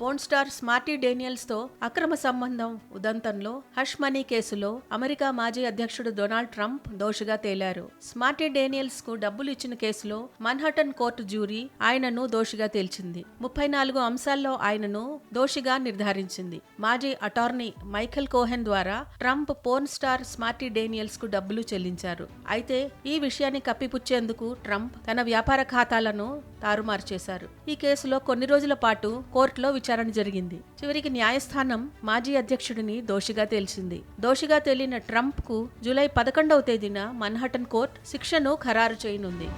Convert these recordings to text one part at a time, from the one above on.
Porn star smarty డేనియల్స్తో అక్రమ సంబంధం ఉదంతంలో hush money కేసులో అమెరికా మాజీ అధ్యక్షుడు డొనాల్డ్ ట్రంప్ దోషిగా తేలారు. స్మార్టీ డేనియల్స్ కు డబ్బులు ఇచ్చిన కేసులో మన్హటన్ కోర్టు జ్యూరీ ఆయనను దోషిగా తేల్చింది. 34 అంశాల్లో ఆయనను దోషిగా నిర్ధారించింది. మాజీ అటార్నీ మైఖేల్ కోహెన్ ద్వారా Trump porn star smarty Daniels కు డబ్బులు చెల్లించారు. అయితే ఈ విషయాన్ని కప్పిపుచ్చేందుకు ట్రంప్ తన వ్యాపార ఖాతాలను తారుమారు చేశారు. ఈ కేసులో కొన్ని రోజుల పాటు కోర్టులో విచారణ జరిగింది. చివరికి న్యాయస్థానం మాజీ అధ్యక్షుడిని దోషిగా తేల్చింది. దోషిగా తేలిన ట్రంప్ కు జూలై 11వ తేదీన మన్హటన్ కోర్టు శిక్షను ఖరారు చేయనుంది.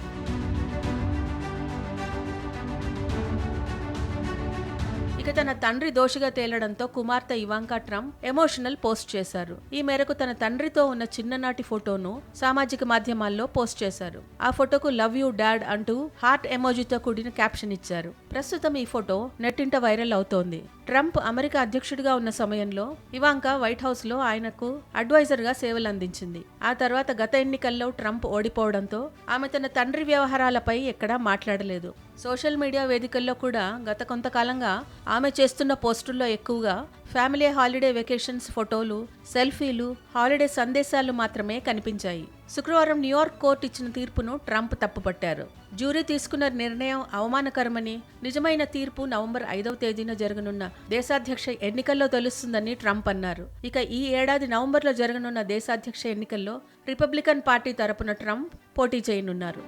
ఇక తన తండ్రి దోషిగా తేలడంతో కుమార్తె ఇవాంకా ట్రంప్ ఎమోషనల్ పోస్ట్ చేశారు. ఈ మేరకు తన తండ్రితో ఉన్న చిన్ననాటి ఫోటోను సామాజిక మాధ్యమాల్లో పోస్ట్ చేశారు. ఆ ఫోటోకు లవ్ యూ డాడ్ అంటూ హార్ట్ ఎమోజీతో కూడిన క్యాప్షన్ ఇచ్చారు. ప్రస్తుతం ఈ ఫోటో నెట్టింట వైరల్ అవుతోంది. ట్రంప్ అమెరికా అధ్యక్షుడిగా ఉన్న సమయంలో ఇవాంకా వైట్ హౌస్ లో ఆయనకు అడ్వైజర్ గా సేవలు అందించింది. ఆ తర్వాత గత ఎన్నికల్లో ట్రంప్ ఓడిపోవడంతో ఆమె తన తండ్రి వ్యవహారాలపై ఎక్కడా మాట్లాడలేదు. సోషల్ మీడియా వేదికల్లో కూడా గత కొంతకాలంగా ఆమె చేస్తున్న పోస్టుల్లో ఎక్కువగా ఫ్యామిలీ హాలిడే వెకేషన్స్ ఫోటోలు, సెల్ఫీలు, హాలిడే సందేశాలు మాత్రమే కనిపించాయి. శుక్రవారం న్యూయార్క్ కోర్టు ఇచ్చిన తీర్పును ట్రంప్ తప్పుపట్టారు. జ్యూరీ తీసుకున్న నిర్ణయం అవమానకరమని, నిజమైన తీర్పు నవంబర్ 5వ తేదీన జరగనున్న దేశాధ్యక్ష ఎన్నికల్లో తెలుస్తుందని ట్రంప్ అన్నారు. ఇక ఈ ఏడాది నవంబర్లో జరగనున్న దేశాధ్యక్ష ఎన్నికల్లో రిపబ్లికన్ పార్టీ తరపున ట్రంప్ పోటీ చేయనున్నారు.